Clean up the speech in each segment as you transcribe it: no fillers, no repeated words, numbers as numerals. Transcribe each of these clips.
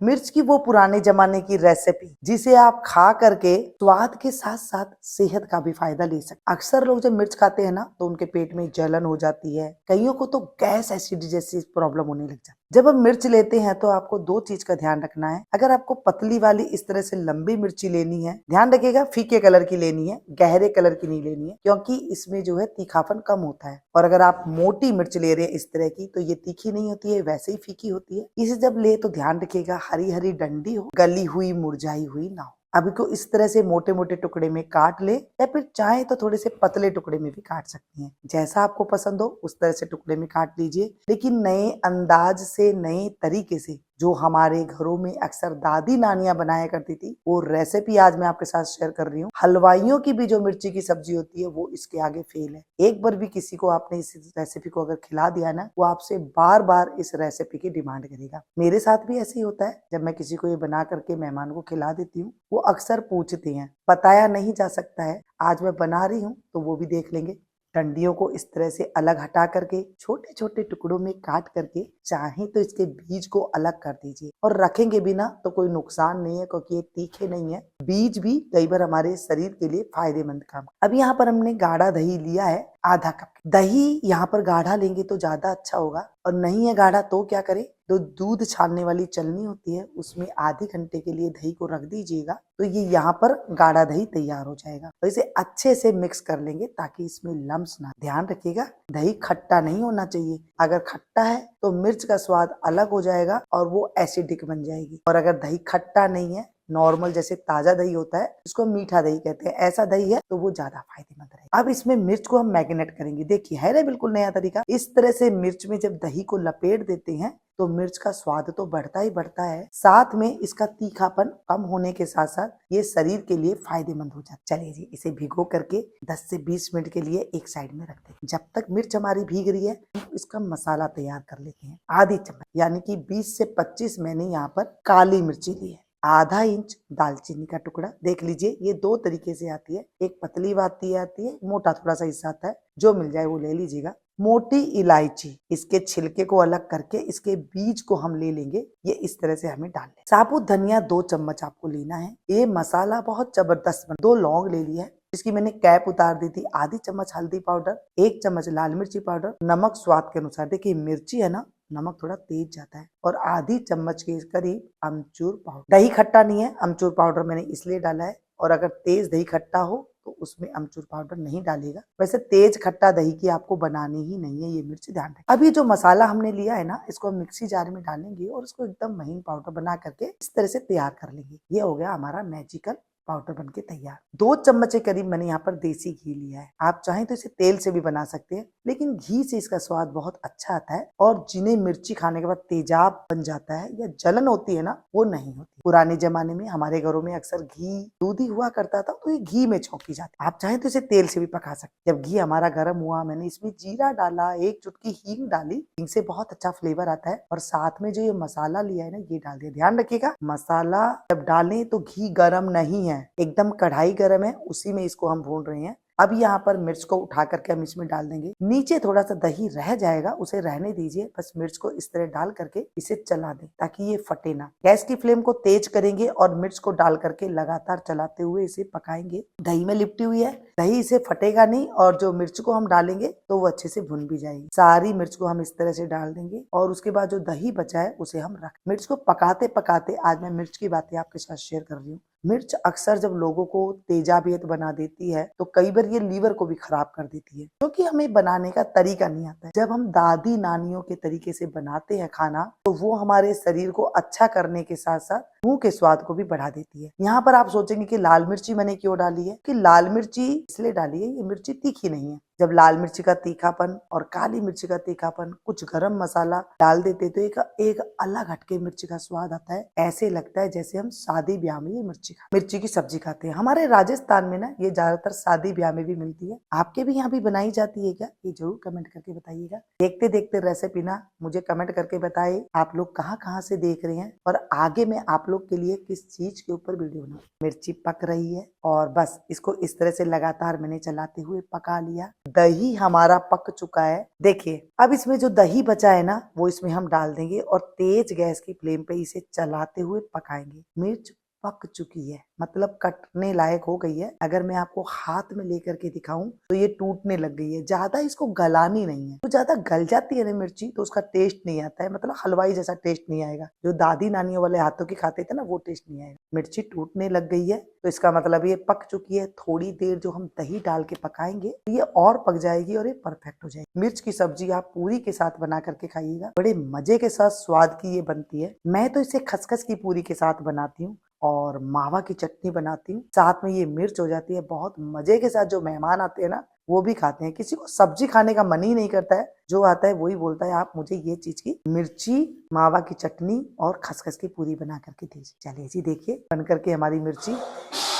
मिर्च की वो पुराने जमाने की रेसिपी जिसे आप खा करके स्वाद के साथ साथ सेहत का भी फायदा ले सकते। अक्सर लोग जब मिर्च खाते हैं ना तो उनके पेट में जलन हो जाती है, कईयों को तो गैस एसिडिटी जैसी प्रॉब्लम होने लग जाती है। जब हम मिर्च लेते हैं तो आपको दो चीज का ध्यान रखना है। अगर आपको पतली वाली इस तरह से लंबी मिर्ची लेनी है, ध्यान रखिएगा फीके कलर की लेनी है, गहरे कलर की नहीं लेनी है, क्योंकि इसमें जो है तीखापन कम होता है। और अगर आप मोटी मिर्च ले रहे हैं इस तरह की तो ये तीखी नहीं होती है, वैसे ही फीकी होती है। इसे जब ले तो ध्यान रखिएगा हरी हरी डंडी हो, गली हुई मुरझाई हुई ना हो। अब इसको इस तरह से मोटे मोटे टुकड़े में काट ले, या फिर चाहे तो थोड़े से पतले टुकड़े में भी काट सकती हैं। जैसा आपको पसंद हो उस तरह से टुकड़े में काट लीजिए, लेकिन नए अंदाज से, नए तरीके से, जो हमारे घरों में अक्सर दादी नानियां बनाया करती थी, वो रेसिपी आज मैं आपके साथ शेयर कर रही हूँ। हलवाइयों की भी जो मिर्ची की सब्जी होती है वो इसके आगे फेल है। एक बार भी किसी को आपने इस रेसिपी को अगर खिला दिया ना, वो आपसे बार बार इस रेसिपी की डिमांड करेगा। मेरे साथ भी ऐसे ही होता है। जब मैं किसी को ये बना करके मेहमान को खिला देती हूँ, वो अक्सर पूछते हैं, बताया नहीं जा सकता है, आज मैं बना रही हूँ तो वो भी देख लेंगे। डंडियों को इस तरह से अलग हटा करके छोटे छोटे टुकड़ों में काट करके चाहे तो इसके बीज को अलग कर दीजिए, और रखेंगे भी ना तो कोई नुकसान नहीं है, क्योंकि ये तीखे नहीं है। बीज भी कई बार हमारे शरीर के लिए फायदेमंद काम। अब यहाँ पर हमने गाढ़ा दही लिया है आधा कप। दही यहाँ पर गाढ़ा लेंगे तो ज्यादा अच्छा होगा, और नहीं है गाढ़ा तो क्या करें, तो दूध छानने वाली चलनी होती है उसमें आधे घंटे के लिए दही को रख दीजिएगा, तो ये यहाँ पर गाढ़ा दही तैयार हो जाएगा। तो इसे अच्छे से मिक्स कर लेंगे ताकि इसमें लम्स ना। ध्यान रखिएगा दही खट्टा नहीं होना चाहिए। अगर खट्टा है तो मिर्च का स्वाद अलग हो जाएगा और वो एसिडिक बन जाएगी। और अगर दही खट्टा नहीं है, नॉर्मल जैसे ताजा दही होता है, इसको मीठा दही कहते हैं, ऐसा दही है तो वो ज्यादा फायदेमंद रहेगा। अब इसमें मिर्च को हम मैरिनेट करेंगे। देखिए है ना बिल्कुल नया तरीका। इस तरह से मिर्च में जब दही को लपेट देते हैं तो मिर्च का स्वाद तो बढ़ता ही बढ़ता है, साथ में इसका तीखापन कम होने के साथ साथ ये शरीर के लिए फायदेमंद हो जाता है। चलिए जी, इसे भिगो करके 10 से 20 मिनट के लिए एक साइड में रखते हैं। जब तक मिर्च हमारी भीग रही है इसका मसाला तैयार कर लेते हैं। आधी चम्मच यानी कि 20 से 25 मैंने यहाँ पर काली मिर्ची ली है। आधा इंच दालचीनी का टुकड़ा। देख लीजिए ये दो तरीके से आती है, एक पतली आती है, मोटा थोड़ा सा हिस्सा आता है, जो मिल जाए वो ले लीजिएगा। मोटी इलायची, इसके छिलके को अलग करके इसके बीज को हम ले लेंगे, ये इस तरह से हमें डालना है। साबुत धनिया 2 चम्मच आपको लेना है। ये मसाला बहुत जबरदस्त बना। 2 लौंग ले लिया है, इसकी मैंने कैप उतार दी थी। आधी चम्मच हल्दी पाउडर, 1 चम्मच लाल मिर्ची पाउडर, नमक स्वाद के अनुसार। देखिए मिर्ची है ना, नमक थोड़ा तेज जाता है। और आधी चम्मच के करीब अमचूर पाउडर। दही खट्टा नहीं है, अमचूर पाउडर मैंने इसलिए डाला है। और अगर तेज दही खट्टा हो तो उसमें अमचूर पाउडर नहीं डालेगा। वैसे तेज खट्टा दही की आपको बनानी ही नहीं है, ये मिर्च ध्यान रखें। अब ये जो मसाला हमने लिया है ना, इसको हम मिक्सी जार में डालेंगे और इसको एकदम महीन पाउडर बना करके इस तरह से तैयार कर लेंगे। ये हो गया हमारा मैजिकल पाउडर बनके तैयार। 2 चम्मच के करीब मैंने यहाँ पर देसी घी लिया है। आप चाहें तो इसे तेल से भी बना सकते हैं, लेकिन घी से इसका स्वाद बहुत अच्छा आता है। और जिन्हें मिर्ची खाने के बाद तेजाब बन जाता है या जलन होती है ना, वो नहीं होती। पुराने जमाने में हमारे घरों में अक्सर घी दूध ही हुआ करता था, तो ये घी में छौंकी जाती है। आप चाहें तो इसे तेल से भी पका सकते हैं। जब घी हमारा गर्म हुआ, मैंने इसमें जीरा डाला, 1 चुटकी हींग डाली। हींग से बहुत अच्छा फ्लेवर आता है। और साथ में जो ये मसाला लिया है ना, ये डाल दिया। ध्यान रखिएगा मसाला जब डालें तो घी गर्म नहीं है, एकदम कढ़ाई गर्म है, उसी में इसको हम भून रहे हैं। अब यहाँ पर मिर्च को उठा करके हम इसमें डाल देंगे। नीचे थोड़ा सा दही रह जाएगा, उसे रहने दीजिए। बस मिर्च को इस तरह डाल करके इसे चला दें ताकि ये फटे ना। गैस की फ्लेम को तेज करेंगे और मिर्च को डाल करके लगातार चलाते हुए इसे पकाएंगे। दही में लिपटी हुई है, दही इसे फटेगा नहीं, और जो मिर्च को हम डालेंगे तो वो अच्छे से भुन भी जाएगी। सारी मिर्च को हम इस तरह से डाल देंगे और उसके बाद जो दही बचा है उसे हम रख। मिर्च को पकाते पकाते आज मैं मिर्च की बातें आपके साथ शेयर कर रही हूँ। मिर्च अक्सर जब लोगों को तेजाबियत बना देती है तो कई बार ये लीवर को भी खराब कर देती है, क्योंकि हमें बनाने का तरीका नहीं आता है। जब हम दादी नानियों के तरीके से बनाते हैं खाना, तो वो हमारे शरीर को अच्छा करने के साथ साथ मुंह के स्वाद को भी बढ़ा देती है। यहाँ पर आप सोचेंगे कि लाल मिर्ची मैंने क्यों डाली है, कि लाल मिर्ची इसलिए डाली है, ये मिर्ची तीखी नहीं है। जब लाल मिर्ची का तीखापन और काली मिर्ची का तीखापन, कुछ गरम मसाला डाल देते तो एक अलग हटके मिर्ची का स्वाद आता है। ऐसे लगता है जैसे हम शादी ब्याह में ये मिर्ची की सब्जी खाते हैं। हमारे राजस्थान में ना ये ज्यादातर शादी ब्याह में भी मिलती है। आपके भी यहाँ भी बनाई जाती है क्या, ये जरूर कमेंट करके बताइएगा। देखते देखते रेसिपी ना मुझे कमेंट करके बताइए आप लोग कहाँ कहाँ से देख रहे हैं, और आगे मैं आप लोग के लिए किस चीज के ऊपर वीडियो बनाऊं। मिर्ची पक रही है और बस इसको इस तरह से लगातार मैंने चलाते हुए पका लिया। दही हमारा पक चुका है। देखिए अब इसमें जो दही बचा है ना वो इसमें हम डाल देंगे और तेज गैस की फ्लेम पे इसे चलाते हुए पकाएंगे। मिर्च पक चुकी है, मतलब कटने लायक हो गई है। अगर मैं आपको हाथ में लेकर के दिखाऊं तो ये टूटने लग गई है। ज्यादा इसको गलानी नहीं है, तो ज्यादा गल जाती है ना मिर्ची तो उसका टेस्ट नहीं आता है, मतलब हलवाई जैसा टेस्ट नहीं आएगा। जो दादी नानियों वाले हाथों की खाते थे ना वो टेस्ट नहीं आएगा। मिर्ची टूटने लग गई है तो इसका मतलब ये पक चुकी है। थोड़ी देर जो हम दही डाल के पकाएंगे तो ये और पक जाएगी और ये परफेक्ट हो जाएगी। मिर्च की सब्जी आप पूरी के साथ बना करके खाइएगा, बड़े मजे के साथ स्वाद की ये बनती है। मैं तो इसे खसखस की पूरी के साथ बनाती हूँ और मावा की चटनी बनाती हूँ, साथ में ये मिर्च हो जाती है। बहुत मजे के साथ जो मेहमान आते हैं ना वो भी खाते हैं। किसी को सब्जी खाने का मन ही नहीं करता है, जो आता है वही बोलता है आप मुझे ये चीज की मिर्ची मावा की चटनी और खसखस की पूरी बना करके दीजिए। चलिए जी देखिए बन करके हमारी मिर्ची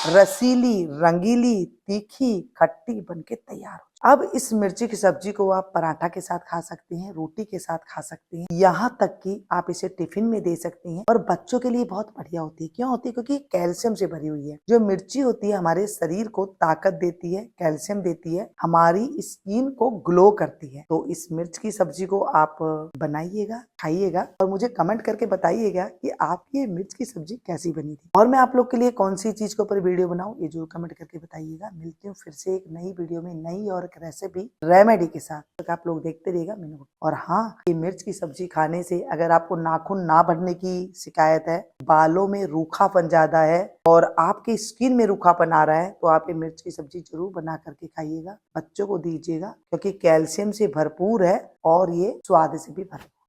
रसीली, रंगीली, तीखी, खट्टी बनके तैयार हो। अब इस मिर्ची की सब्जी को आप पराठा के साथ खा सकते हैं, रोटी के साथ खा सकते हैं, यहाँ तक कि आप इसे टिफिन में दे सकते हैं। और बच्चों के लिए बहुत बढ़िया होती है। क्यों होती है? क्योंकि कैल्शियम से भरी हुई है। जो मिर्ची होती है हमारे शरीर को ताकत देती है, कैल्शियम देती है, हमारी स्किन को ग्लो करती है। तो इस मिर्च की सब्जी को आप बनाइएगा, खाइएगा और मुझे कमेंट करके बताइएगा कि आपकी ये मिर्च की सब्जी कैसी बनी थी। और मैं आप लोग के लिए कौन सी चीज के ऊपर वीडियो बनाऊं ये जरूर कमेंट करके बताइएगा। मिलती हूँ फिर से एक नई वीडियो में, नई और एक रेसिपी रेमेडी के साथ। तक आप लोग देखते रहिएगा मेनू। और हाँ, ये मिर्च की सब्जी खाने से अगर आपको नाखून ना बढ़ने की शिकायत है, बालों में रूखापन ज्यादा है और आपकी स्किन में रूखापन आ रहा है तो आप ये मिर्च की सब्जी जरूर बना करके खाइएगा। बच्चों को दीजिएगा क्योंकि कैल्शियम से भरपूर है और ये स्वाद से भी भरपूर।